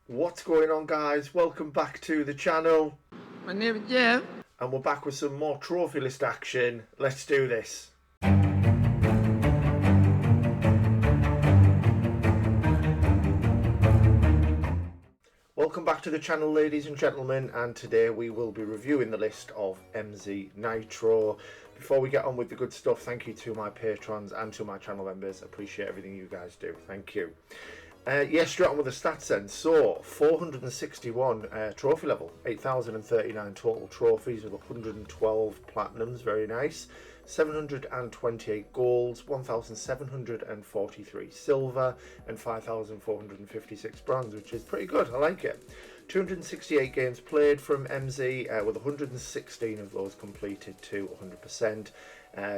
What's going on, guys? Welcome back to the channel. My name is Jeff. And we're back with some more trophy list action. Let's do this. Welcome back to the channel, ladies and gentlemen, and today we will be reviewing the list of MZ Nitro. Before we get on with the good stuff, thank you to my patrons and to my channel members. Appreciate everything you guys do. Thank you. Straight on with the stats then. So, 461 trophy level, 8,039 total trophies with 112 platinums, very nice. 728 golds, 1,743 silver, and 5,456 bronze, which is pretty good. I like it. 268 games played from MZ, with 116 of those completed to 100%,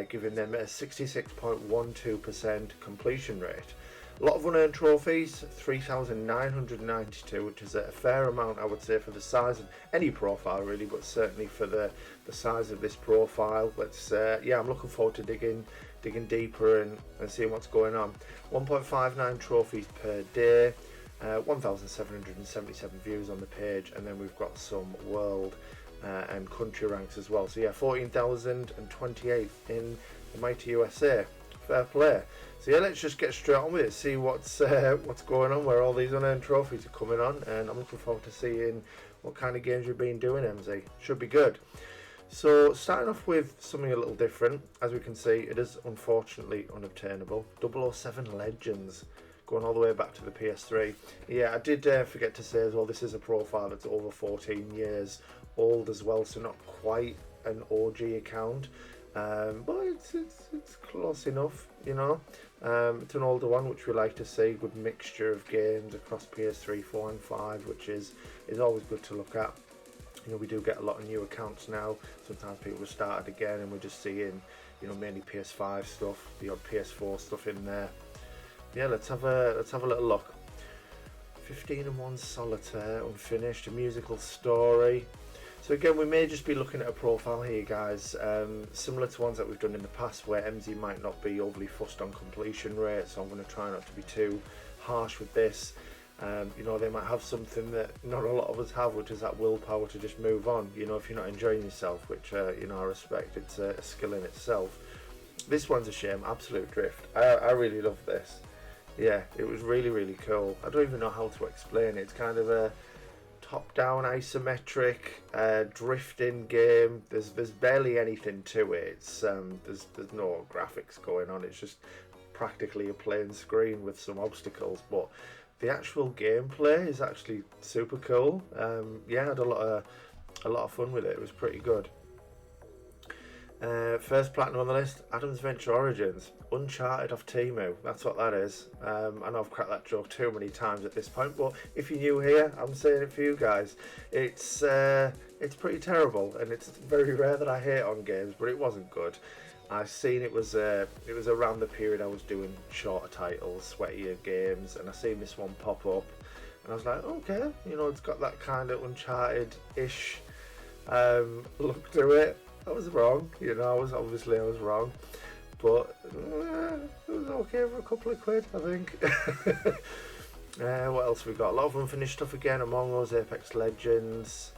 giving them a 66.12% completion rate. A lot of unearned trophies, 3,992, which is a fair amount, I would say, for the size of any profile, really, but certainly for the size of this profile. I'm looking forward to digging deeper and seeing what's going on. 1.59 trophies per day, 1,777 views on the page, and then we've got some world and country ranks as well. So yeah, 14,028 in the mighty USA. Fair play. So yeah, let's just get straight on with it, see what's going on, where all these unearned trophies are coming on, and I'm looking forward to seeing what kind of games you've been doing, MZ. Should be good. So starting off with something a little different, as we can see, it is unfortunately unobtainable. 007 Legends, going all the way back to the PS3. Yeah, I did forget to say as well, this is a profile that's over 14 years old as well, so not quite an OG account. But it's close enough, you know. It's an older one, which we like to see. Good mixture of games across PS3, 4 and 5, which is always good to look at. You know, we do get a lot of new accounts now. Sometimes people have started again and we're just seeing, you know, mainly PS5 stuff, the odd PS4 stuff in there. Yeah, let's have a little look. 15 and 1 solitaire, unfinished, a musical story. So again, we may just be looking at a profile here, guys, similar to ones that we've done in the past, where MZ might not be overly fussed on completion rate, so I'm going to try not to be too harsh with this. You know, they might have something that not a lot of us have, which is that willpower to just move on, you know, if you're not enjoying yourself, which, you know, I respect. It's a skill in itself. This one's a shame, Absolute Drift. I really love this. Yeah, it was really, really cool. I don't even know how to explain it. It's kind of a top-down isometric drifting game. There's barely anything to it. It's there's no graphics going on. It's just practically a plain screen with some obstacles, but the actual gameplay is actually super cool. Yeah, I had a lot of fun with it. It was pretty good. First platinum on the list, Adam's Venture Origins, Uncharted off Temu. That's what that is. I know I've cracked that joke too many times at this point, but if you're new here, I'm saying it for you guys. It's pretty terrible, and it's very rare that I hate on games, but it wasn't good. I've seen it was around the period I was doing shorter titles, sweatier games, and I seen this one pop up, and I was like, okay, you know, it's got that kind of Uncharted-ish look to it. I was wrong, you know, I was wrong, but it was okay for a couple of quid, I think. What else we got? A lot of unfinished stuff again. Among Us, Apex Legends,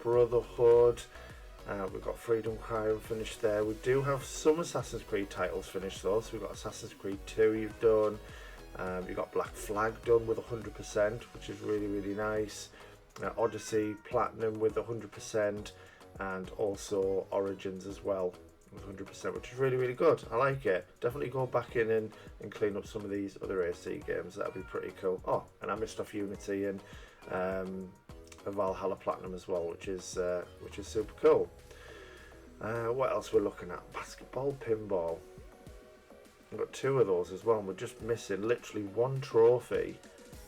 Brotherhood. We've got Freedom Cry unfinished there. We do have some Assassin's Creed titles finished though. So we've got Assassin's Creed 2 you've done. You've got Black Flag done with 100%, which is really, really nice. Odyssey Platinum with 100%. And also Origins as well with 100%, which is really, really good. I like it. Definitely go back in and clean up some of these other AC games. That'd be pretty cool. Oh, and I missed off Unity and Valhalla Platinum as well, which is super cool. What else we're looking at? Basketball, pinball. We've got 2 of those as well, and we're just missing literally 1 trophy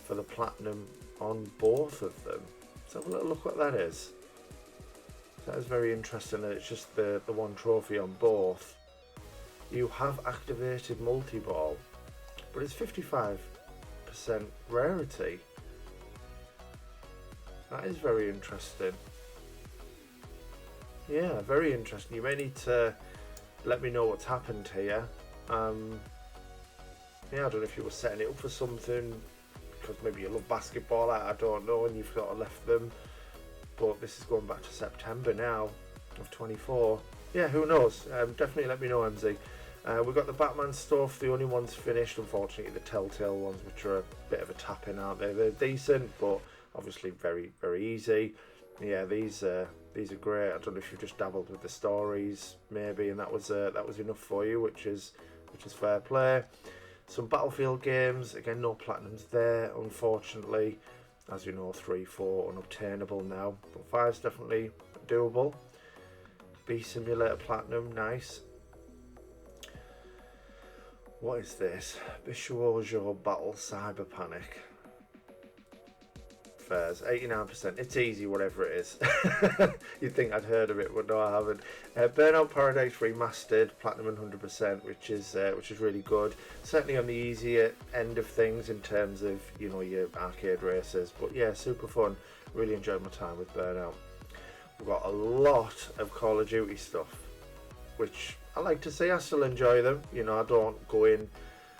for the platinum on both of them. Let's have a little look what that is. That is very interesting that it's just the 1 trophy on both. You have activated multi-ball, but it's 55% rarity. That is very interesting. Yeah, very interesting. You may need to let me know what's happened here. Yeah, I don't know if you were setting it up for something because maybe you love basketball, I don't know, and you've sort of left them. But this is going back to September now of 24. Yeah, who knows? Definitely let me know, MZ. We've got the Batman stuff, the only ones finished, unfortunately, the Telltale ones, which are a bit of a tap-in, aren't they? They're decent, but obviously very, very easy. Yeah, these are great. I don't know if you've just dabbled with the stories, maybe, and that was enough for you, which is fair play. Some Battlefield games, again, no platinums there, unfortunately. As you know, 3, 4 unobtainable now, but 5's definitely doable. Bee Simulator Platinum, nice. What is this? Bishuojo Battle Cyber Panic. Fairs, 89%. It's easy, whatever it is. You'd think I'd heard of it, but no, I haven't. Burnout Paradise Remastered, Platinum 100%, which is really good. Certainly on the easier end of things in terms of, you know, your arcade races. But yeah, super fun. Really enjoyed my time with Burnout. We've got a lot of Call of Duty stuff, which I like to say. I still enjoy them. You know, I don't go in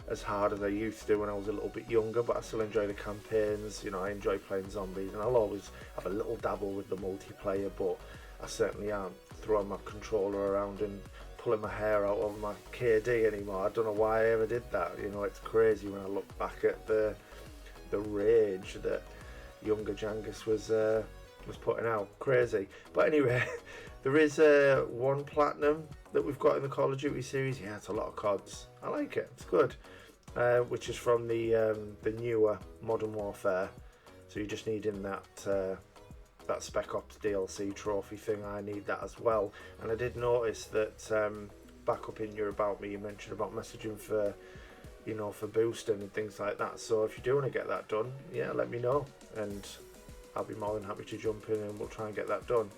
as hard as I used to when I was a little bit younger, but I still enjoy the campaigns. You know, I enjoy playing zombies, and I'll always have a little dabble with the multiplayer, but I certainly aren't throwing my controller around and pulling my hair out of my KD anymore. I don't know why I ever did that. You know, it's crazy when I look back at the rage that younger Jangus was putting out. Crazy. But anyway, there is one platinum that we've got in the Call of Duty series. Yeah, it's a lot of CODs. I like it. It's good. Which is from the newer Modern Warfare. So you're just needing that Spec Ops DLC trophy thing. I need that as well. And I did notice that back up in your About Me, you mentioned about messaging for, you know, for boosting and things like that. So if you do want to get that done, yeah, let me know, and I'll be more than happy to jump in and we'll try and get that done.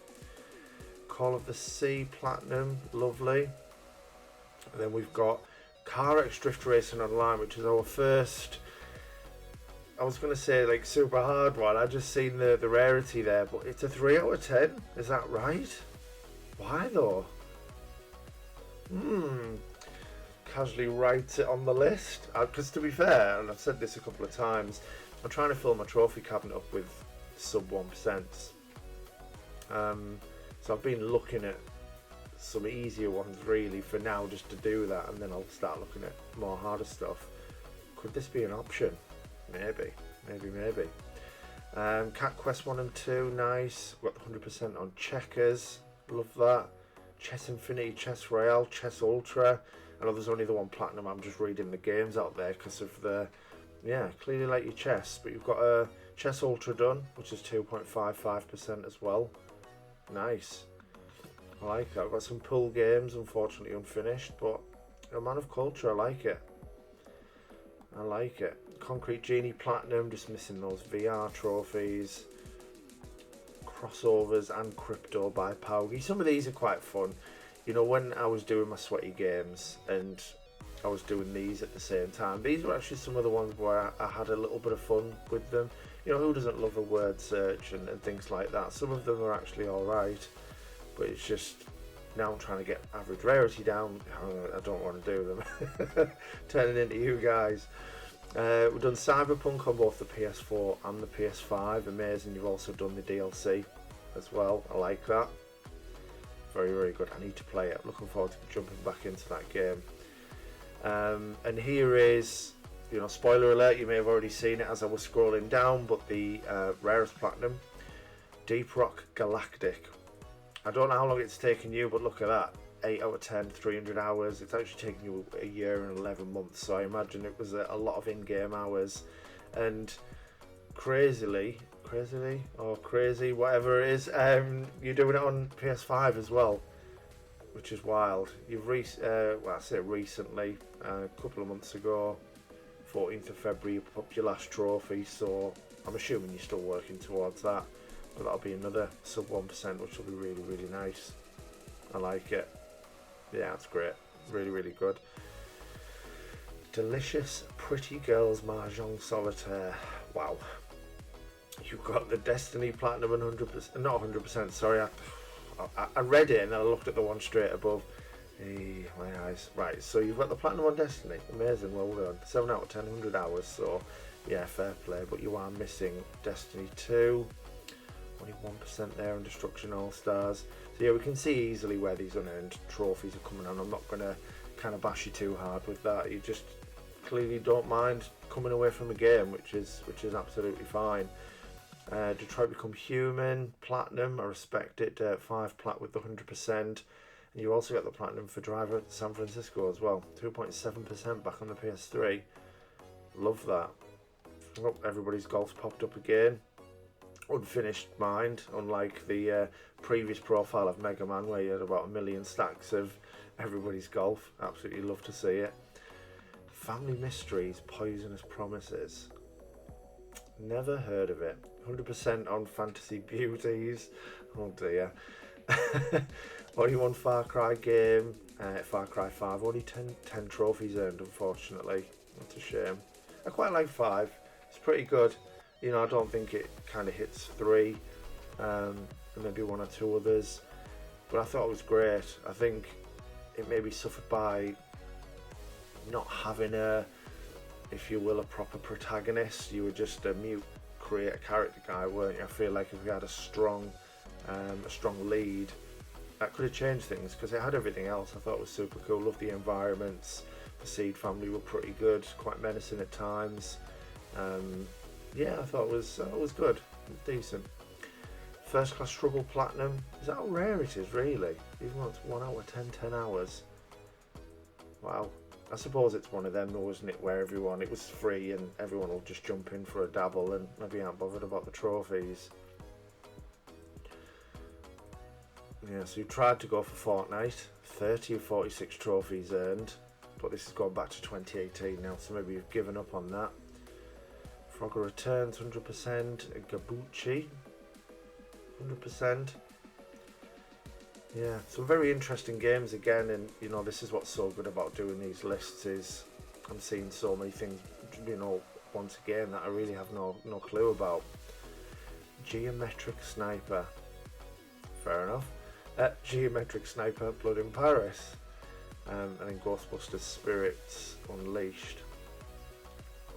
Call of the Sea Platinum, lovely. And then we've got Car X Drift Racing Online, which is our first, I was going to say like super hard one. I just seen the rarity there, but it's a 3 out of 10. Is that right? Why though? Casually write it on the list. Because to be fair, and I've said this a couple of times, I'm trying to fill my trophy cabinet up with sub 1%. So I've been looking at some easier ones really for now, just to do that, and then I'll start looking at more harder stuff. Could this be an option? Maybe. Cat Quest 1 and 2, nice. Got 100% on Checkers, love that. Chess Infinity, Chess Royale, Chess Ultra. I know there's only the one platinum, I'm just reading the games out there because of the, yeah, clearly like your chess. But you've got a Chess Ultra done, which is 2.55% as well. Nice. I like that. I've got some pool games, unfortunately unfinished, but a man of culture, I like it. Concrete Genie Platinum, just missing those VR trophies. Crossovers and Crypto by Paugi. Some of these are quite fun. You know, when I was doing my sweaty games and I was doing these at the same time, these were actually some of the ones where I had a little bit of fun with them. You know, who doesn't love a word search and things like that? Some of them are actually alright, but it's just, now I'm trying to get average rarity down. I don't want to do them. Turning into you guys. We've done Cyberpunk on both the PS4 and the PS5. Amazing. You've also done the DLC as well. I like that. Very, very good. I need to play it. Looking forward to jumping back into that game. And here is, you know, spoiler alert, you may have already seen it as I was scrolling down, but the rarest platinum, Deep Rock Galactic. I don't know how long it's taken you, but look at that. 8 out of 10, 300 hours. It's actually taken you a year and 11 months, so I imagine it was a lot of in-game hours. And crazy, whatever it is, you're doing it on PS5 as well, which is wild. You've well, I say recently, a couple of months ago, 14th of February, you put up your last trophy, so I'm assuming you're still working towards that. But that'll be another sub 1%, which will be really, really nice. I like it. Yeah, it's great. Really, really good. Delicious Pretty Girls Mahjong Solitaire. Wow. You've got the Destiny Platinum 100%, not 100%, sorry. I read it and then I looked at the one straight above. Hey, my eyes. Right, so you've got the Platinum on Destiny. Amazing, well done. 7 out of 10, 100 hours. So Yeah, fair play, but you are missing Destiny 2. Only 1% there on Destruction All-Stars. So yeah, we can see easily where these unearned trophies are coming on. I'm not going to kind of bash you too hard with that. You just clearly don't mind coming away from the game, which is absolutely fine. Detroit Become Human, Platinum, I respect it. 5 plat with the 100%. And you also get the Platinum for Driver San Francisco as well. 2.7% back on the PS3. Love that. Oh, everybody's golf's popped up again. Unfinished Mind, unlike the previous profile of Mega Man where you had about 1 million stacks of everybody's golf. Absolutely love to see it. Family Mysteries, Poisonous Promises. Never heard of it. 100% on Fantasy Beauties. Oh dear. Only one Far Cry game. Far Cry 5. Only 10 trophies earned, unfortunately. That's a shame. I quite like 5. It's pretty good. You know, I don't think it kind of hits 3. And maybe 1 or 2 others. But I thought it was great. I think it maybe suffered by not having a, if you will, a proper protagonist. You were just a mute create a character guy, weren't you? I feel like if we had a strong lead, that could have changed things, because it had everything else. I thought it was super cool. Loved the environments. The Seed family were pretty good, quite menacing at times. Yeah, I thought it was good, decent. First Class Struggle Platinum. Is that how rare it is, really? Even though it's 1 hour 10 hours. Wow. I suppose it's one of them though, isn't it, where it was free and everyone will just jump in for a dabble and maybe aren't bothered about the trophies. Yeah, so you tried to go for Fortnite, 30 of 46 trophies earned, but this is going back to 2018 now, so maybe you've given up on that. Frogger Returns, 100%, Gabucci, 100%. Yeah, some very interesting games again, and you know, this is what's so good about doing these lists, is I'm seeing so many things, you know, once again that I really have no clue about. Geometric Sniper, fair enough. Geometric Sniper, Blood in Paris, and then Ghostbusters Spirits Unleashed.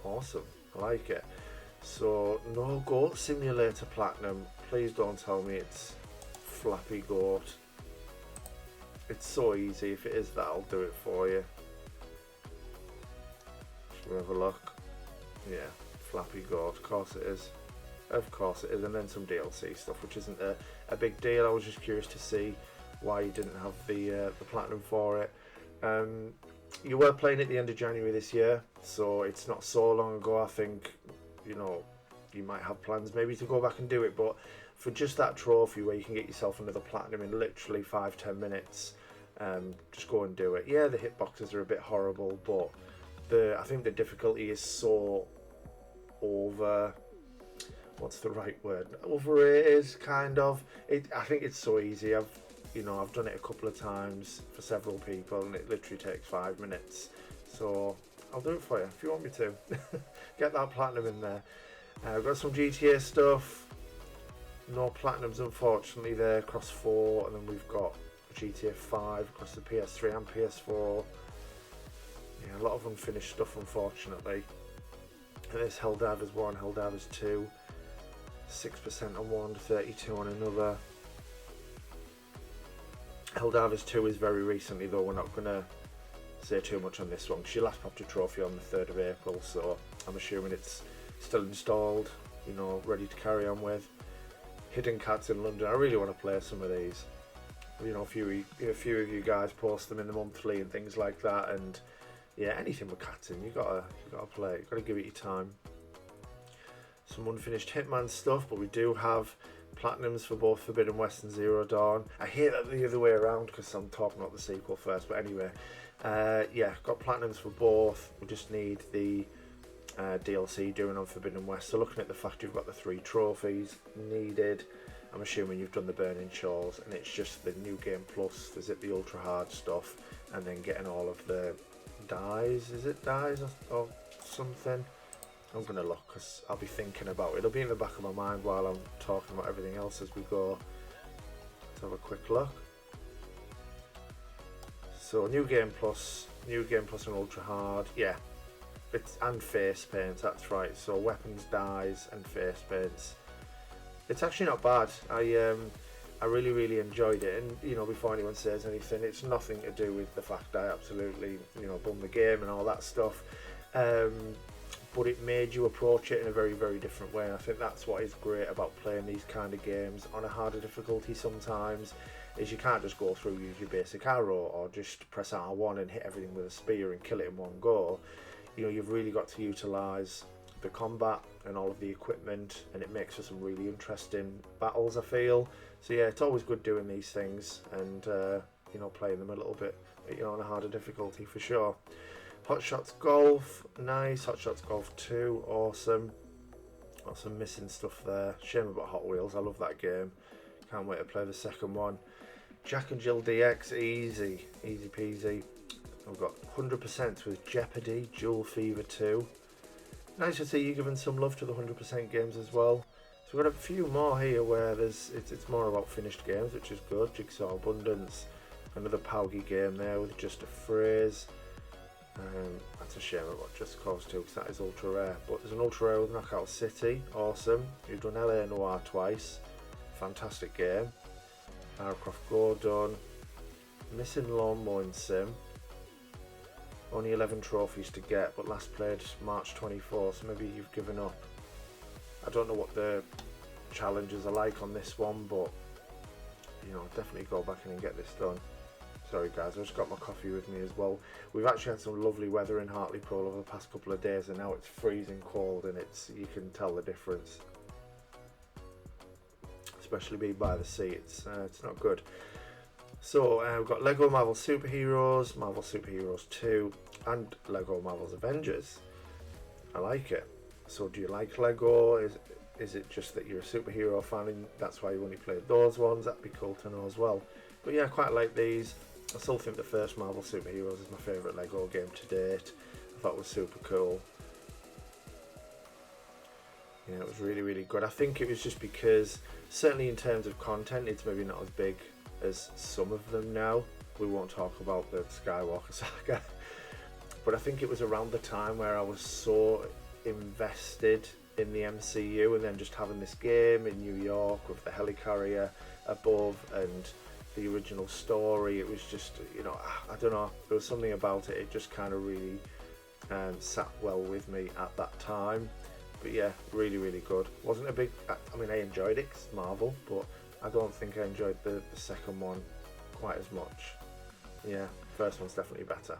Awesome, I like it. So no Goat Simulator Platinum. Please don't tell me it's Flappy Goat. It's so easy. If it is that, I'll do it for you. Should we have a look? Yeah, Flappy Goat. Of course it is. Of course it is. And then some DLC stuff, which isn't a big deal. I was just curious to see why you didn't have the platinum for it. You were playing at the end of January this year, so it's not so long ago. I think, you know, you might have plans maybe to go back and do it, but for just that trophy where you can get yourself another platinum in literally 5-10 minutes, just go and do it. Yeah, the hitboxes are a bit horrible, but I think the difficulty is so what's the right word? Overrated, kind of. I think it's so easy. I've done it a couple of times for several people, and it literally takes 5 minutes. So I'll do it for you if you want me to. Get that platinum in there. I've got some GTA stuff. No platinums, unfortunately, there across 4, and then we've got GTA 5 across the PS3 and PS4. Yeah, a lot of unfinished stuff, unfortunately. And there's Helldivers 1, Helldivers 2, 6% on one, 32 on another. Helldivers 2 is very recently, though. We're not going to say too much on this one. She last popped a trophy on the 3rd of April, so I'm assuming it's still installed, you know, ready to carry on with. Hidden Cats in London. I really want to play some of these. You know, a few of you guys post them in the monthly and things like that, and yeah, anything with cats in, you gotta play. You gotta give it your time. Some unfinished Hitman stuff, but we do have platinums for both Forbidden West and Zero Dawn. I hate that the other way around because I'm talking about the sequel first, but anyway, yeah, got platinums for both. We just need the DLC doing on Forbidden West. So looking at the fact you've got the 3 trophies needed, I'm assuming you've done the Burning Shores, and it's just the New Game Plus. Is it the ultra hard stuff, and then getting all of the dies? Is it dies or something? I'm gonna look because I'll be thinking about it. It'll be in the back of my mind while I'm talking about everything else as we go. Let's have a quick look. So New Game Plus and Ultra Hard, yeah. It's and face paint. That's right. So weapons dyes and face paints. It's actually not bad. I really enjoyed it. And you know, before anyone says anything, it's nothing to do with the fact I absolutely bummed the game and all that stuff. But it made you approach it in a very different way. And I think that's what is great about playing these kind of games on a harder difficulty sometimes, is you can't just go through, use your basic arrow, or just press R1 and hit everything with a spear and kill it in one go. You know, you've really got to utilise the combat and all of the equipment, and it makes for some really interesting battles, I feel. So yeah, it's always good doing these things and playing them a little bit on a harder difficulty for sure. Hot Shots Golf, nice. Hot Shots Golf 2, awesome. Got some missing stuff there. Shame about Hot Wheels, I love that game. Can't wait to play the second one. Jack and Jill DX, easy peasy. I've got 100% with Jeopardy, Jewel Fever 2. Nice to see you giving some love to the 100% games as well. So we've got a few more here where it's more about finished games, which is good. Jigsaw Abundance, another Paugy game there with Just a Phrase. That's a shame about Just Cause 2 because that is ultra rare. But there's an ultra rare with Knockout City, awesome. You've done LA Noire twice, fantastic game. Lara Croft Go done. Missing Lawn Mowing Sim. Only 11 trophies to get, but last played March 24, so maybe you've given up. I don't know what the challenges are like on this one, but definitely go back in and get this done. Sorry guys, I've just got my coffee with me as well. We've actually had some lovely weather in Hartlepool over the past couple of days, and now it's freezing cold, and you can tell the difference. Especially being by the sea, it's not good. So we've got Lego Marvel Superheroes, Marvel Superheroes 2, and Lego Marvel's Avengers. I like it. So do you like Lego? Is it just that you're a superhero fan and that's why you only played those ones? That'd be cool to know as well. But yeah, I quite like these. I still think the first Marvel Superheroes is my favourite Lego game to date. I thought it was super cool. Yeah, it was really good. I think it was just because, certainly in terms of content, it's maybe not as big as some of them now. We won't talk about the Skywalker saga. But I think it was around the time where I was so invested in the MCU, and then just having this game in New York with the helicarrier above and the original story, it was just, I don't know, there was something about it, it just kind of really sat well with me at that time. But yeah, really good. Wasn't a big, I mean, I enjoyed it 'cause it's Marvel, but I don't think I enjoyed the second one quite as much. Yeah, first one's definitely better.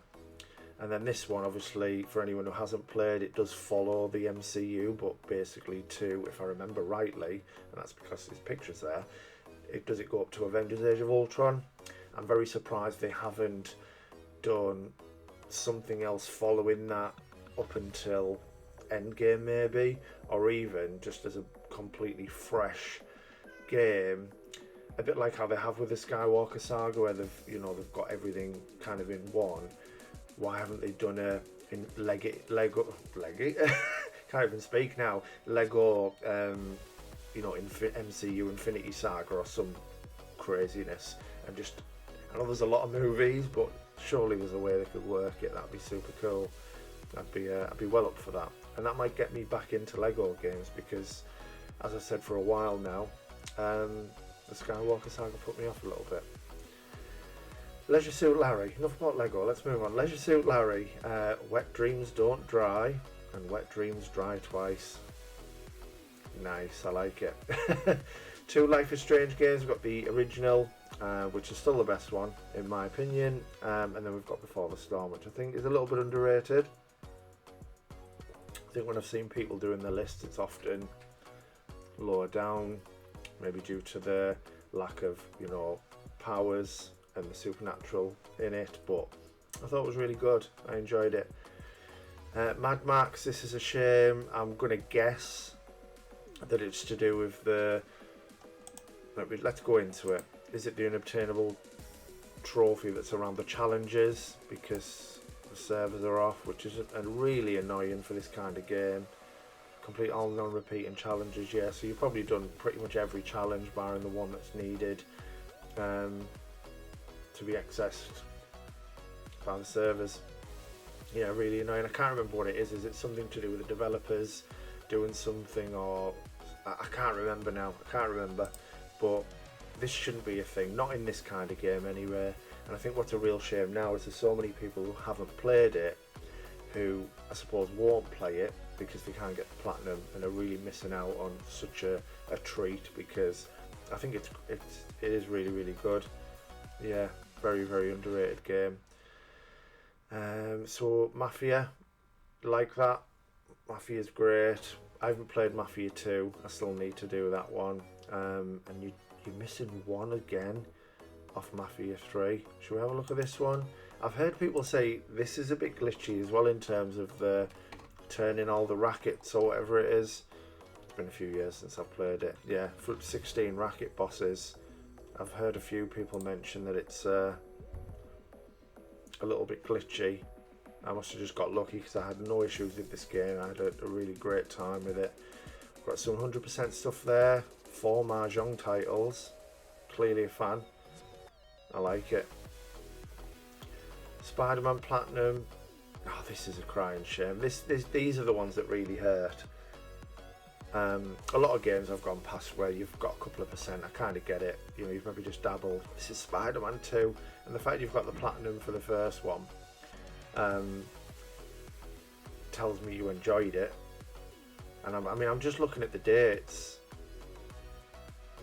And then this one, obviously, for anyone who hasn't played, it does follow the MCU, but basically to, if I remember rightly, and that's because there's pictures there, it go up to Avengers Age of Ultron. I'm very surprised they haven't done something else following that up until Endgame maybe, or even just as a completely fresh game, a bit like how they have with the Skywalker saga, where they've got everything kind of in one. Why haven't they done Lego can't even speak now, Lego MCU Infinity Saga or some craziness, and just, I know there's a lot of movies, but surely there's a way they could work it. That'd be super cool. I'd be well up for that, and that might get me back into Lego games because, as I said for a while now, the Skywalker saga put me off a little bit. Leisure Suit Larry, enough about Lego, let's move on. Leisure Suit Larry, Wet Dreams Don't Dry, and Wet Dreams Dry Twice. Nice, I like it. 2 Life is Strange games. We've got the original, which is still the best one in my opinion, and then we've got Before the Storm, which I think is a little bit underrated. I think when I've seen people doing the list, it's often lower down, maybe due to the lack of powers and the supernatural in it, but I thought it was really good. I enjoyed it. Mad Max, this is a shame. I'm gonna guess that it's to do with let's go into it. Is it the unobtainable trophy that's around the challenges because the servers are off, which is really annoying for this kind of game. Complete all non-repeating challenges, yeah, so you've probably done pretty much every challenge barring the one that's needed to be accessed by the servers. Yeah, really annoying. I can't remember what it is. Is it something to do with the developers doing something, or I can't remember now. I can't remember. But this shouldn't be a thing. Not in this kind of game anyway. And I think what's a real shame now is there's so many people who haven't played it, who I suppose won't play it because they can't get the platinum and are really missing out on such a treat, because I think it is really, really good. Yeah, very, very underrated game. So Mafia, like that. Mafia's great. I haven't played Mafia 2. I still need to do that one. And you're missing one again off Mafia 3. Should we have a look at this one? I've heard people say this is a bit glitchy as well in terms of the turning all the rackets or whatever it is. It's been a few years since I've played it. Yeah, for 16 racket bosses. I've heard a few people mention that it's a little bit glitchy. I must have just got lucky because I had no issues with this game. I had a really great time with it. Got some 100% stuff there. 4 Mahjong titles. Clearly a fan. I like it. Spider-Man Platinum. Oh, this is a crying shame. These are the ones that really hurt. A lot of games I've gone past where you've got a couple of percent. I kind of get it. You know, you've maybe just dabbled. This is Spider-Man 2, and the fact you've got the platinum for the first one tells me you enjoyed it. And I'm just looking at the dates.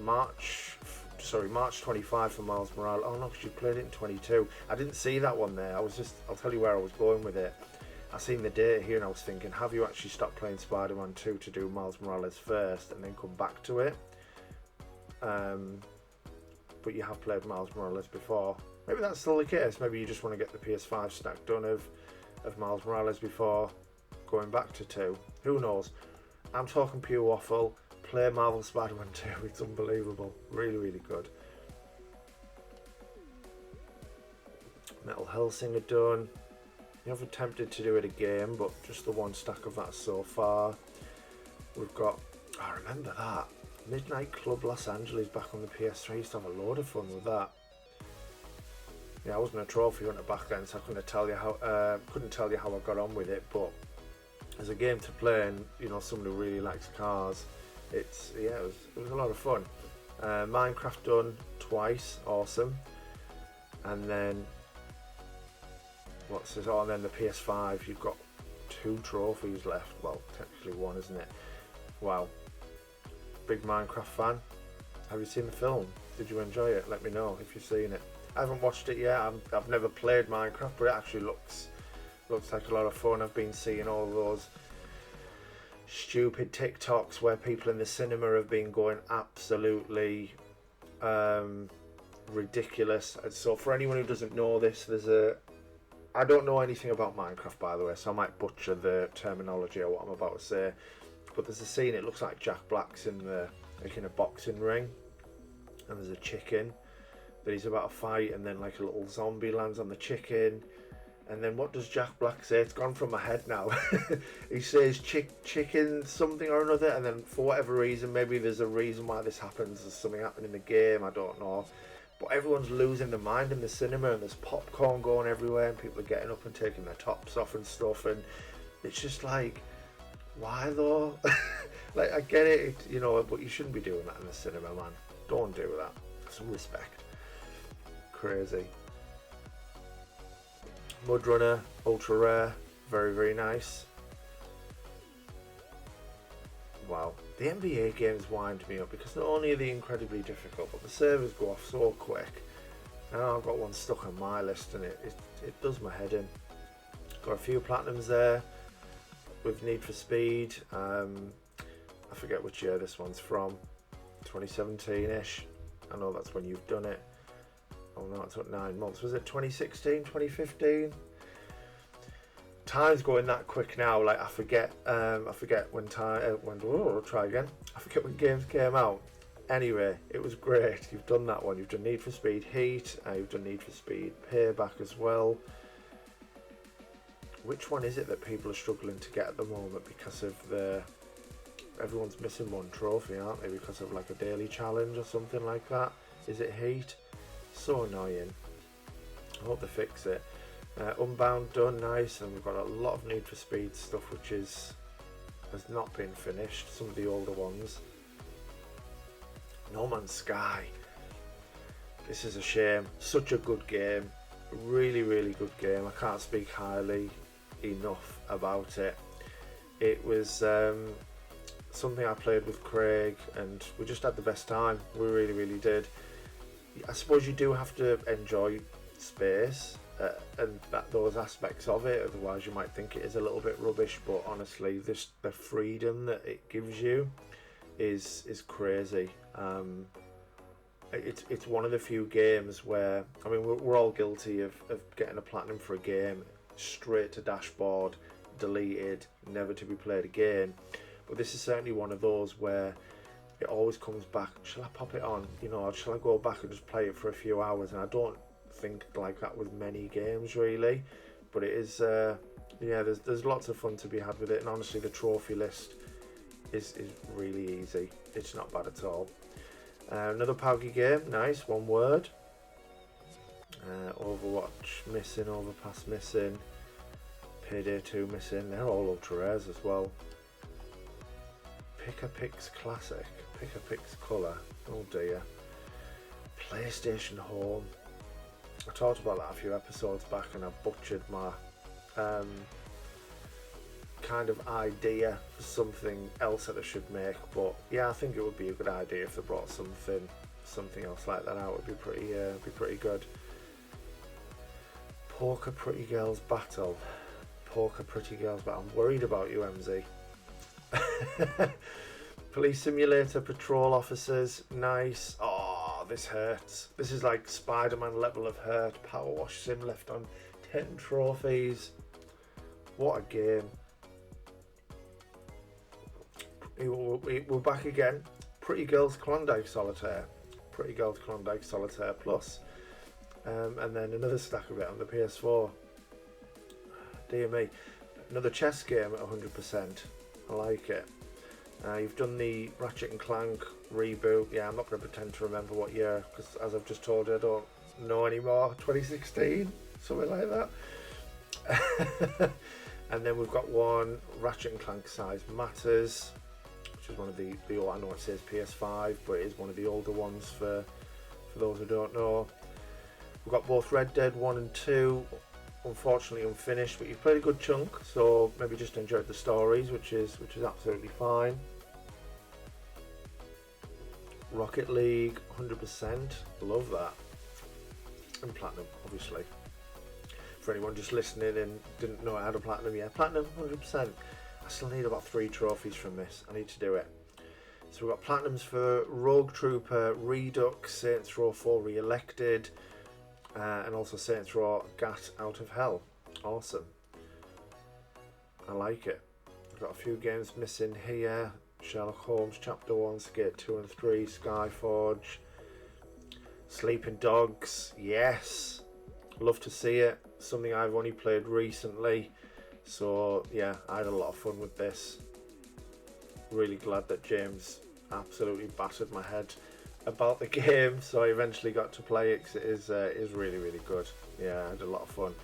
March 25 for Miles Morales. Oh no, because you played it in 22. I didn't see that one there. I'll tell you where I was going with it. I seen the date here and I was thinking, have you actually stopped playing Spider-Man 2 to do Miles Morales first and then come back to it? But you have played Miles Morales before. Maybe that's still the case. Maybe you just want to get the PS5 stack done of Miles Morales before going back to 2. Who knows? I'm talking pure waffle. Play Marvel Spider-Man 2. It's unbelievable. Really, really good. Metal Hellsinger done. You have attempted to do it again, but just the one stack of that so far. We've got, I remember that, Midnight Club Los Angeles back on the PS3. Used to have a load of fun with that. Yeah, I wasn't a trophy hunter back then, so I couldn't tell you how I got on with it. But as a game to play, and you know, someone who really likes cars, it was a lot of fun. Minecraft done twice, awesome. And then what's this? Oh, and then the PS5. You've got 2 trophies left. Well, technically 1, isn't it? Wow. Big Minecraft fan. Have you seen the film? Did you enjoy it? Let me know if you've seen it. I haven't watched it yet. I've never played Minecraft, but it actually looks like a lot of fun. I've been seeing all those stupid TikToks where people in the cinema have been going absolutely ridiculous. And so for anyone who doesn't know this, I don't know anything about Minecraft, by the way, so I might butcher the terminology or what I'm about to say. But there's a scene, it looks like Jack Black's in a boxing ring, and there's a chicken that he's about to fight, and then like a little zombie lands on the chicken. And then what does Jack Black say? It's gone from my head now. He says chicken something or another, and then for whatever reason, maybe there's a reason why this happens. There's something happening in the game, I don't know. But everyone's losing their mind in the cinema, and there's popcorn going everywhere, and people are getting up and taking their tops off and stuff. And it's just like, why though? Like, I get it, you know, but you shouldn't be doing that in the cinema, man. Don't do that. Some respect. Crazy. Mudrunner, ultra rare, very, very nice. Wow, the NBA games wind me up because not only are they incredibly difficult, but the servers go off so quick. Now I've got one stuck on my list, and it does my head in. Got a few platinums there with Need for Speed. I forget which year this one's from, 2017-ish. I know that's when you've done it. Oh no, it took 9 months. Was it 2016, 2015? Time's going that quick now. Like I forget when try again. I forget when games came out. Anyway, it was great. You've done that one. You've done Need for Speed Heat. You've done Need for Speed Payback as well. Which one is it that people are struggling to get at the moment because of everyone's missing one trophy, aren't they? Because of like a daily challenge or something like that. Is it Heat? So annoying. I hope they fix it. Unbound done, nice, and we've got a lot of Need for Speed stuff which has not been finished, some of the older ones. No Man's Sky, this is a shame, such a good game, really good game. I can't speak highly enough about it. It was something I played with Craig and we just had the best time, we really did. I suppose you do have to enjoy space and those aspects of it, otherwise you might think it is a little bit rubbish, but honestly the freedom that it gives you is crazy. It's one of the few games where, I mean, we're all guilty of getting a platinum for a game, straight to dashboard, deleted, never to be played again. But this is certainly one of those where it always comes back. Shall I pop it on? You know, shall I go back and just play it for a few hours? And I don't think like that with many games really. But it is, yeah, there's lots of fun to be had with it. And honestly, the trophy list is really easy. It's not bad at all. Another PUBG game, nice, one word. Overwatch missing, Overpass missing, Payday 2 missing. They're all ultra rares as well. Pick a Pix Classic, Pick a Pix Colour, oh dear. PlayStation Home. I talked about that a few episodes back and I butchered my kind of idea for something else that I should make, but yeah, I think it would be a good idea if they brought something else like that out. It'd be pretty good. Poker Pretty Girls Battle. Poker Pretty Girls Battle. I'm worried about you, MZ. Police Simulator Patrol Officers, nice. Oh, this hurts. This is like Spider-Man level of hurt. Power Wash Sim left on 10 trophies. What a game. We're back again. Pretty Girls Klondike Solitaire. Pretty Girls Klondike Solitaire Plus. And then another stack of it on the PS4. Dear me. Another chess game at 100%. I like it. You've done the Ratchet and Clank reboot. Yeah, I'm not going to pretend to remember what year, because as I've just told you, I don't know anymore. 2016? Something like that. And then we've got one Ratchet and Clank Size Matters, which is one of the I know it says PS5, but it is one of the older ones for those who don't know. We've got both Red Dead 1 and 2, unfortunately unfinished, but you've played a good chunk, so maybe just enjoyed the stories, which is absolutely fine. Rocket League 100%, love that. And Platinum, obviously. For anyone just listening and didn't know I had a Platinum, yeah, Platinum 100%. I still need about 3 trophies from this. I need to do it. So we've got Platinums for Rogue Trooper, Redux, Saints Row 4 Re-elected, and also Saints Row Gat Out of Hell. Awesome. I like it. I've got a few games missing here. Sherlock Holmes Chapter 1, Skate 2 and 3, Skyforge, Sleeping Dogs, yes. Love to see it. Something I've only played recently. So yeah, I had a lot of fun with this. Really glad that James absolutely battered my head about the game, so I eventually got to play it because it is really good. Yeah, I had a lot of fun.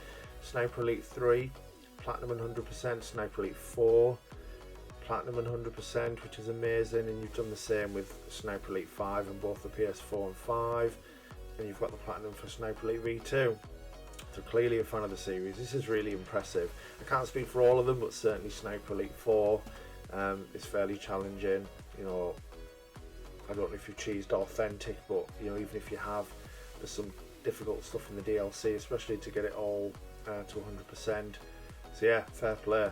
Sniper Elite 3, Platinum 100%, Sniper Elite 4, Platinum 100%, which is amazing, and you've done the same with Sniper Elite 5 on both the PS4 and 5, and you've got the Platinum for Sniper Elite V2. So clearly a fan of the series. This is really impressive. I can't speak for all of them, but certainly Sniper Elite 4 is fairly challenging. You know, I don't know if you've cheesed authentic, but you know, even if you have, there's some difficult stuff in the DLC, especially to get it all to 100%. So yeah, fair play.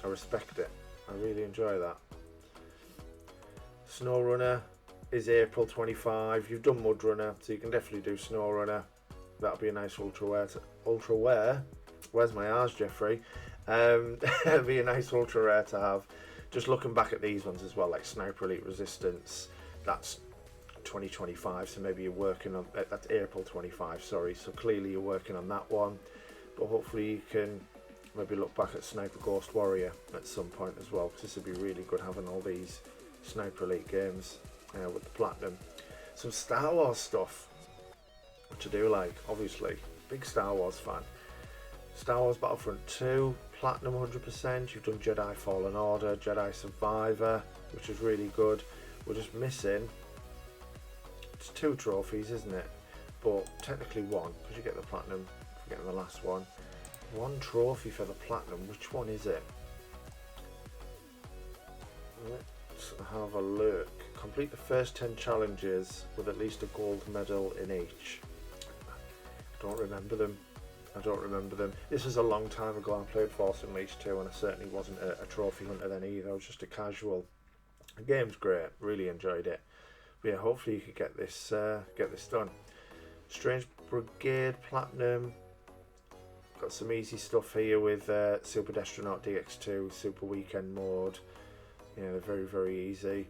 I respect it. I really enjoy that. SnowRunner is April 25. You've done Mudrunner, so you can definitely do SnowRunner. That'll be a nice ultra rare. Where's my R's, Jeffrey? It'll be a nice ultra rare to have. Just looking back at these ones as well, like Sniper Elite Resistance, that's 2025, so maybe you're working on, that's April 25, sorry, so clearly you're working on that one, but hopefully you can maybe look back at Sniper Ghost Warrior at some point as well, because this would be really good having all these Sniper Elite games with the Platinum. Some Star Wars stuff, which I do like, obviously, big Star Wars fan. Star Wars Battlefront 2, Platinum 100%. You've done Jedi Fallen Order, Jedi Survivor, which is really good. We're just missing, it's 2 trophies, isn't it? But technically 1, because you get the Platinum for getting the last one. 1 trophy for the Platinum, which one is it? Let's have a look. Complete the first 10 challenges with at least a gold medal in each. I don't remember them. This was a long time ago. I played Force Unleashed 2 and I certainly wasn't a trophy hunter then either. I was just a casual. The game's great, really enjoyed it. But yeah, hopefully you could get this done. Strange Brigade Platinum. Got some easy stuff here with Super Destronaut DX2, Super Weekend Mode. Yeah, they're very, very easy.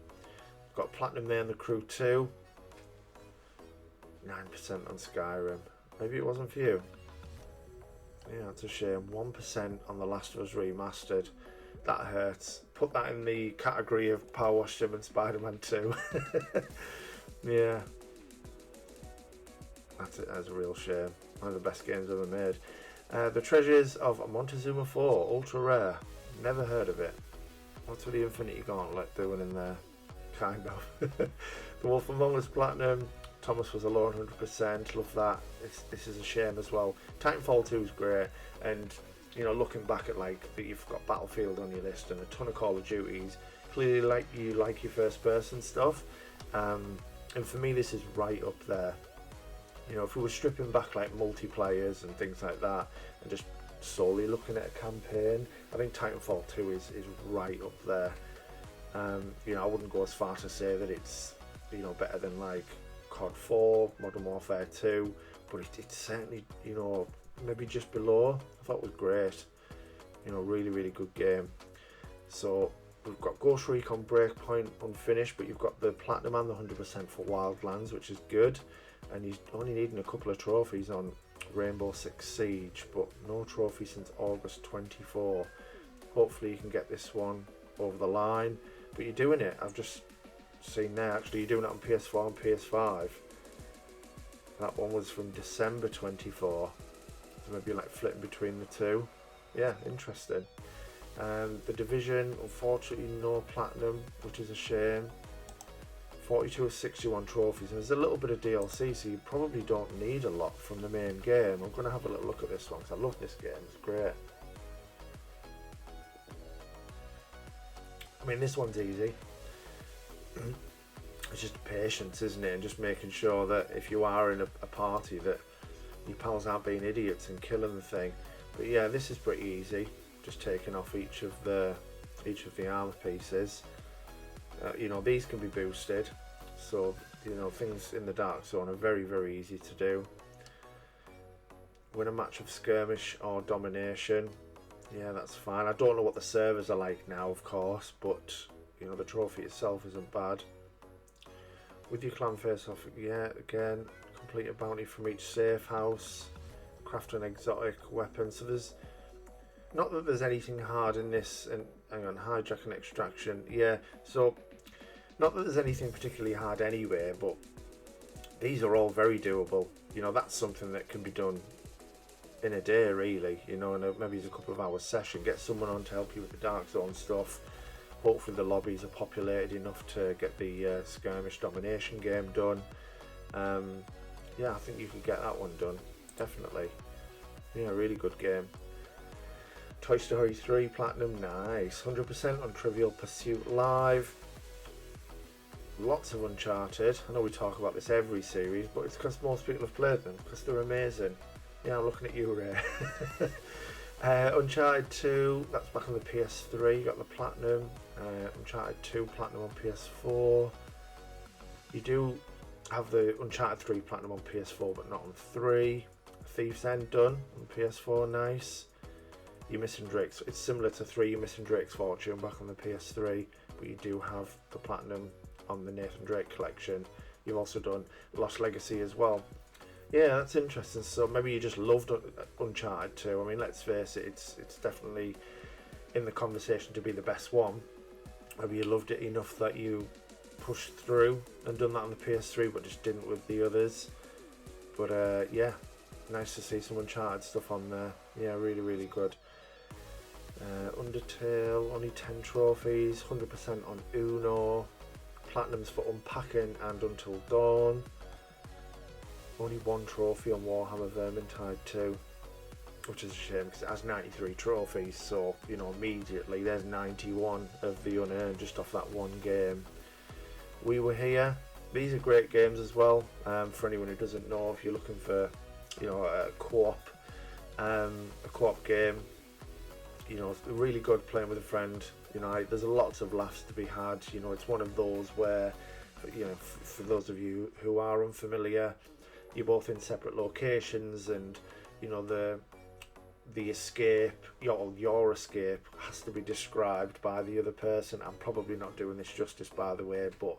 Got Platinum there in the Crew 2. 9% on Skyrim. Maybe it wasn't for you. Yeah, it's a shame. 1% on The Last of Us Remastered. That hurts. Put that in the category of Power Wash Sim and Spider-Man 2. Yeah. That's a real shame. One of the best games ever made. The Treasures of Montezuma 4. Ultra rare. Never heard of it. What's with the Infinity Gauntlet doing in there? Kind of. The Wolf Among Us Platinum. Thomas was alone 100%. Love that. This is a shame as well. Titanfall 2 is great, and you know, looking back at like that, you've got Battlefield on your list and a ton of Call of Duties. Clearly, you like your first-person stuff, and for me, this is right up there. You know, if we were stripping back like multiplayers and things like that, and just solely looking at a campaign, I think Titanfall 2 is right up there. You know, I wouldn't go as far to say that it's, you know, better than like COD 4, Modern Warfare 2, but it's certainly, you know, maybe just below. I thought it was great. You know, really, really good game. So we've got Ghost Recon Breakpoint unfinished, but you've got the Platinum and the 100% for Wildlands, which is good. And you're only needing a couple of trophies on Rainbow Six Siege, but no trophy since August 24. Hopefully you can get this one over the line. But you're doing it. I've just seen there, actually, you're doing it on PS4 and PS5. That one was from December 24. So maybe like flipping between the two. Yeah, interesting. The Division, unfortunately, no Platinum, which is a shame. 42 of 61 trophies, and there's a little bit of DLC, so you probably don't need a lot from the main game. I'm going to have a little look at this one because I love this game. It's great. I mean, this one's easy. It's just patience, isn't it? And just making sure that if you are in a party, that your pals aren't being idiots and killing the thing. But yeah, this is pretty easy. Just taking off each of the armor pieces. You know, these can be boosted, so you know, things in the Dark Zone are very, very easy to do. Win a match of skirmish or domination. Yeah, that's fine. I don't know what the servers are like now, of course, but you know, the trophy itself isn't bad. With your clan face-off, yeah, again, complete a bounty from each safe house, craft an exotic weapon. So there's not that there's anything hard in this. And hang on, hijack and extraction, yeah. So not that there's anything particularly hard anyway, but these are all very doable. You know, that's something that can be done in a day, really. You know, and maybe it's a couple of hours session. Get someone on to help you with the Dark Zone stuff. Hopefully the lobbies are populated enough to get the skirmish domination game done. Yeah, I think you could get that one done, definitely. Yeah, really good game. Toy Story 3 Platinum, nice. 100% on Trivial Pursuit Live. Lots of Uncharted. I know we talk about this every series, but it's because most people have played them, because they're amazing. Yeah, I'm looking at you, Ray. Uncharted 2, that's back on the PS3. You got the Platinum. Uncharted 2 Platinum on PS4. You do have the Uncharted 3 Platinum on PS4, but not on 3. Thief's End done on PS4, nice. You're missing Drake's. It's similar to 3. You're missing Drake's Fortune back on the PS3, but you do have the Platinum on the Nathan Drake collection. You've also done Lost Legacy as well. Yeah, that's interesting. So maybe you just loved Uncharted 2. I mean, let's face it, it's definitely in the conversation to be the best one. Maybe you loved it enough that you pushed through and done that on the PS3, but just didn't with the others. But yeah, nice to see some Uncharted stuff on there. Yeah, really, really good. Undertale, only 10 trophies, 100% on Uno. Platinums for Unpacking and Until Dawn. Only 1 trophy on Warhammer Vermintide 2, which is a shame because it has 93 trophies, so you know immediately there's 91 of the unearned just off that one game. We Were Here. These are great games as well. For anyone who doesn't know, if you're looking for, you know, a co-op game, you know, it's really good playing with a friend. You know, there's lots of laughs to be had. You know, it's one of those where, you know, for those of you who are unfamiliar, you're both in separate locations, and you know the escape, your escape has to be described by the other person. I'm probably not doing this justice, by the way, but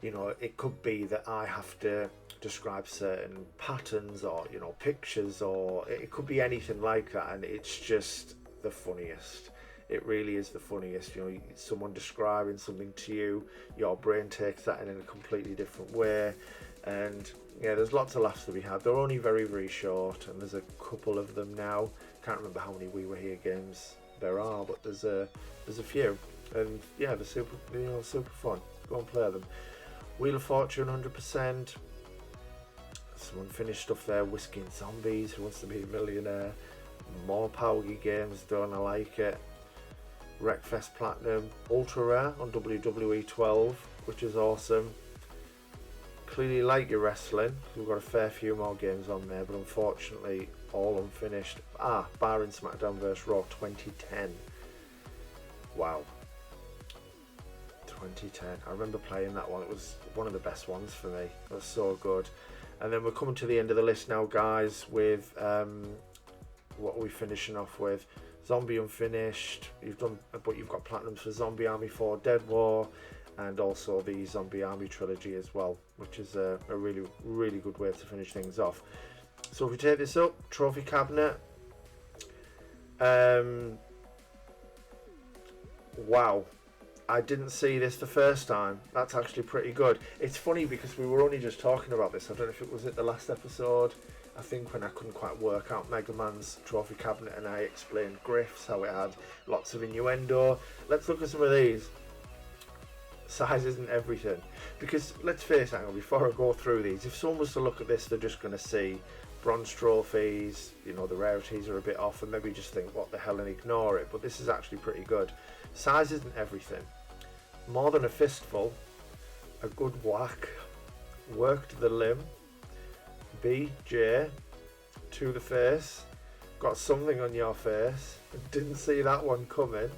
you know, it could be that I have to describe certain patterns or, you know, pictures, or it could be anything like that, and it's just the funniest. It really is the funniest. You know, someone describing something to you, your brain takes that in a completely different way, and yeah, there's lots of laughs to be had. They're only very, very short, and there's a couple of them now. Can't remember how many We Were Here games there are, but there's a few, and yeah, they're super, you know, super fun. Go and play them. Wheel of Fortune, 100%. Some unfinished stuff there. Whiskey and Zombies, Who Wants to Be a Millionaire. More Paugy games, don't I like it. Wreckfest Platinum. Ultra Rare on WWE 12, which is awesome. Clearly like your wrestling. We've got a fair few more games on there, but unfortunately all unfinished. Barring SmackDown vs Raw 2010. Wow. 2010. I remember playing that one. It was one of the best ones for me. It was so good. And then we're coming to the end of the list now, guys, with what are we finishing off with? Zombie Unfinished. You've got platinums for Zombie Army 4 Dead War, and also the Zombie Army trilogy as well, which is a really, really good way to finish things off. So if we take this up, trophy cabinet. Wow. I didn't see this the first time. That's actually pretty good. It's funny because we were only just talking about this. I don't know if it was at the last episode. I think when I couldn't quite work out Mega Man's trophy cabinet, and I explained Griff's, how it had lots of innuendo. Let's look at some of these. Size isn't everything. Because let's face it, before I go through these, if someone was to look at this, they're just going to see bronze trophies, you know, the rarities are a bit off, and maybe just think, what the hell, and ignore it. But this is actually pretty good. Size isn't everything. More than a fistful, a good whack, worked the limb, BJ, to the face, got something on your face, didn't see that one coming,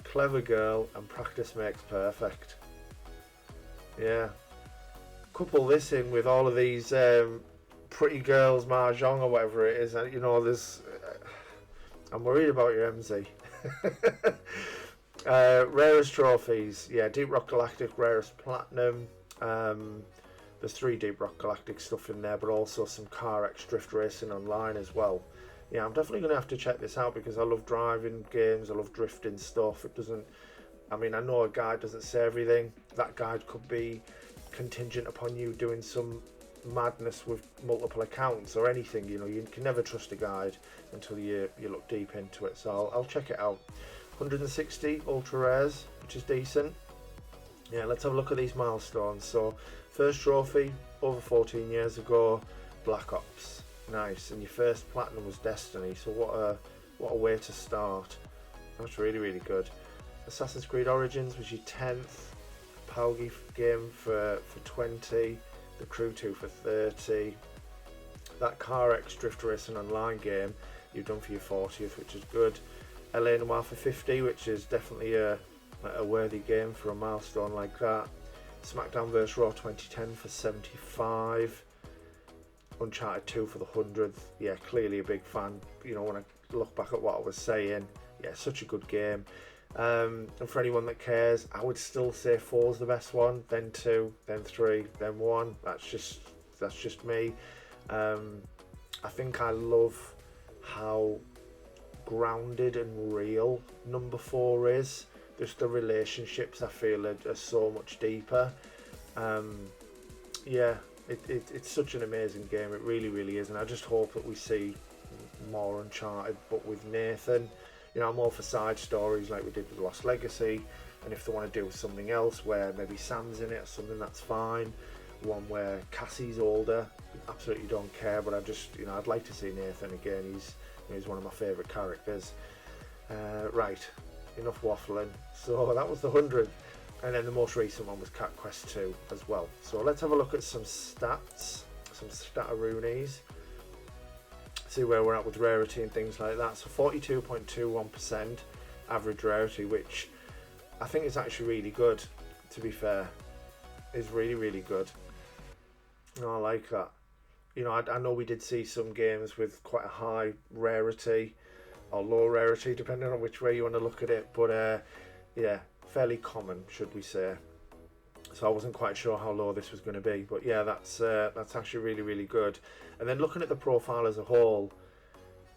clever girl, and practice makes perfect. Yeah. Couple this in with all of these pretty girls mahjong or whatever it is, and you know, there's I'm worried about your MZ. Rarest trophies, yeah, Deep Rock Galactic, rarest platinum. There's 3 Deep Rock Galactic stuff in there, but also some Car X Drift Racing Online as well. Yeah, I'm definitely going to have to check this out because I love driving games, I love drifting stuff. It doesn't, I mean, I know a guide doesn't say everything. That guide could be contingent upon you doing some madness with multiple accounts or anything. You know, you can never trust a guide until you look deep into it. So I'll check it out. 160 ultra rares, which is decent. Yeah, let's have a look at these milestones. So first trophy over 14 years ago, Black Ops. Nice. And your first platinum was Destiny. So what a way to start. That's really, really good. Assassin's Creed Origins was your 10th. Paugy game for 20. The Crew 2 for 30. That Car X Drift Racing Online game you've done for your 40th, which is good. LA Noire for 50, which is definitely a worthy game for a milestone like that. SmackDown vs Raw 2010 for 75. Uncharted 2 for the 100th. Yeah, clearly a big fan. You know, when I look back at what I was saying, yeah, such a good game. And for anyone that cares, I would still say 4 is the best one, then 2, then 3, then 1. That's just me. I think I love how grounded and real number 4 is. Just the relationships I feel are so much deeper. Yeah, It's such an amazing game. It really, really is, and I just hope that we see more Uncharted, but with Nathan. You know, I'm all for side stories like we did with Lost Legacy, and if they want to do something else where maybe Sam's in it or something, that's fine. One where Cassie's older, absolutely don't care, but I just, you know, I'd like to see Nathan again. He's one of my favourite characters. Right, enough waffling. So that was the 100th, and then the most recent one was Cat Quest 2 as well. So let's have a look at some stats, some stat-a-roonies, see where we're at with rarity and things like that. So 42.21% average rarity, which I think is actually really good, to be fair. Is really, really good. No, I like that. You know, I know we did see some games with quite a high rarity or low rarity, depending on which way you want to look at it. But yeah, fairly common, should we say. So I wasn't quite sure how low this was going to be. But yeah, that's actually really, really good. And then looking at the profile as a whole,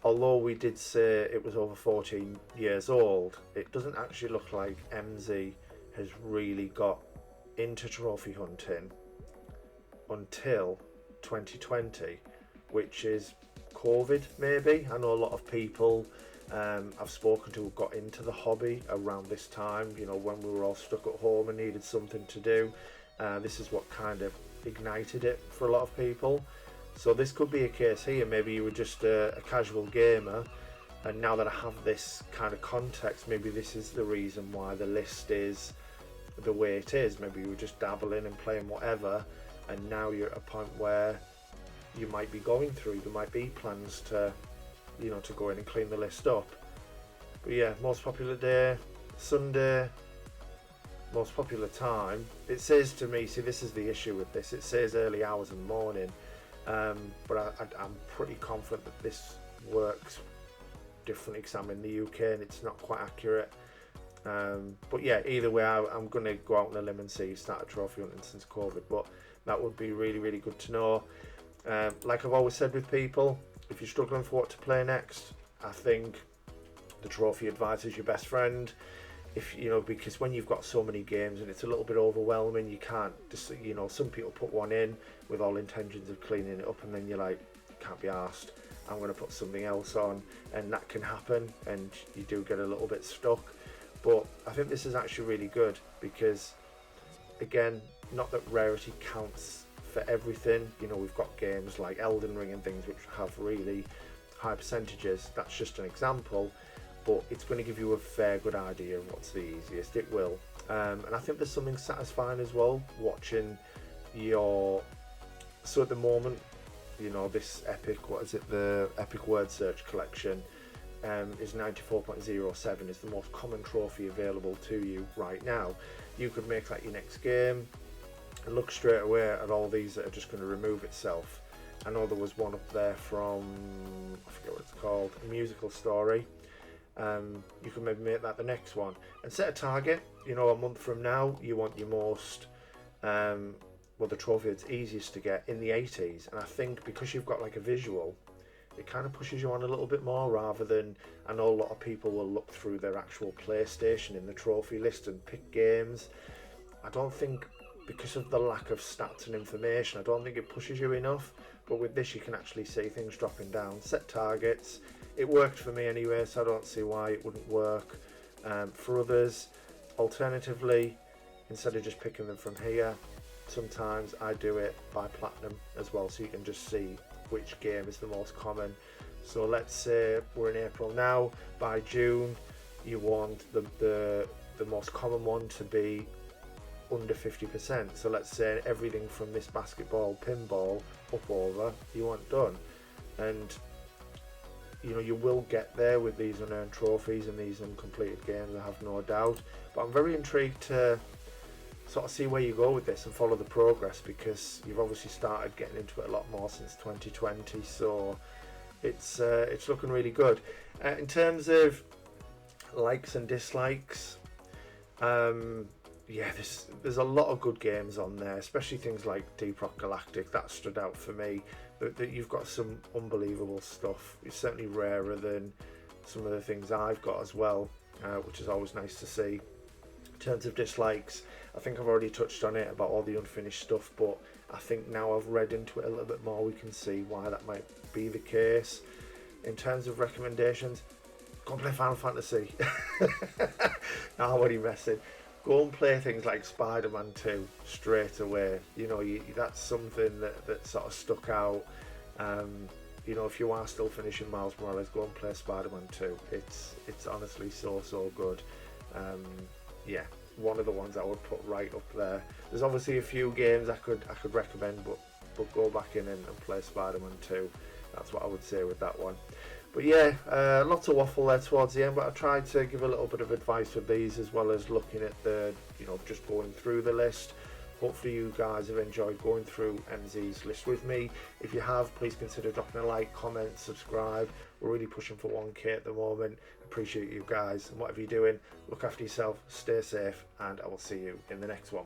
although we did say it was over 14 years old, it doesn't actually look like MZ has really got into trophy hunting until 2020, which is COVID maybe. I know a lot of people I've spoken to who got into the hobby around this time, you know, when we were all stuck at home and needed something to do. This is what kind of ignited it for a lot of people. So this could be a case here. Maybe you were just a casual gamer, and now that I have this kind of context, maybe this is the reason why the list is the way it is. Maybe you were just dabbling and playing whatever, and now you're at a point where you might be going through, there might be plans to, you know, to go in and clean the list up. But yeah, most popular day, Sunday. Most popular time, it says to me, see, this is the issue with this, it says early hours in the morning, but I'm pretty confident that this works differently because I'm in the UK and it's not quite accurate. But yeah, either way, I'm going to go out on a limb and see started trophy hunting since COVID, but that would be really, really good to know. Like I've always said with people, if you're struggling for what to play next, I think the trophy advisor is your best friend. If you know, because when you've got so many games and it's a little bit overwhelming, you can't just, you know, some people put one in with all intentions of cleaning it up, and then you're like, can't be arsed, I'm going to put something else on, and that can happen, and you do get a little bit stuck. But I think this is actually really good because, again, not that rarity counts for everything. You know, we've got games like Elden Ring and things which have really high percentages. That's just an example, but it's going to give you a fair good idea of what's the easiest. It will. And I think there's something satisfying as well watching your... So at the moment, you know, this epic, what is it, the epic word search collection is 94.07 is the most common trophy available to you right now. You could make that your next game and look straight away at all these that are just going to remove itself. I know there was one up there from, I forget what it's called, A Musical Story. You can maybe make that the next one and set a target. You know, a month from now you want your most well, the trophy that's easiest to get in the 80s, and I think because you've got like a visual, it kind of pushes you on a little bit more, rather than, I know a lot of people will look through their actual PlayStation in the trophy list and pick games. I don't think, because of the lack of stats and information, I don't think it pushes you enough. But with this you can actually see things dropping down, set targets. It worked for me anyway, so I don't see why it wouldn't work for others. Alternatively, instead of just picking them from here, sometimes I do it by platinum as well, so you can just see which game is the most common. So let's say we're in April now. By June, you want the most common one to be under 50%. So let's say everything from this basketball, pinball up over, you want done. And you know, you will get there with these unearned trophies and these uncompleted games, I have no doubt. But I'm very intrigued to sort of see where you go with this and follow the progress, because you've obviously started getting into it a lot more since 2020, so it's looking really good. In terms of likes and dislikes, yeah, there's a lot of good games on there, especially things like Deep Rock Galactic. That stood out for me, that you've got some unbelievable stuff. It's certainly rarer than some of the things I've got as well, which is always nice to see. In terms of dislikes, I think I've already touched on it about all the unfinished stuff, but I think now I've read into it a little bit more, we can see why that might be the case. In terms of recommendations, go and play Final Fantasy. Now what are you messing? Go and play things like Spider-Man 2 straight away. You know, that's something that sort of stuck out. You know, if you are still finishing Miles Morales, go and play Spider-Man 2. It's honestly so good. Yeah, one of the ones I would put right up there. There's obviously a few games I could recommend, but go back in and play Spider-Man 2. That's what I would say with that one. But yeah, lots of waffle there towards the end, but I tried to give a little bit of advice with these, as well as looking at the, you know, just going through the list. Hopefully you guys have enjoyed going through MZ's list with me. If you have, please consider dropping a like, comment, subscribe. We're really pushing for 1K at the moment. Appreciate you guys, and whatever you're doing, look after yourself, stay safe, and I will see you in the next one.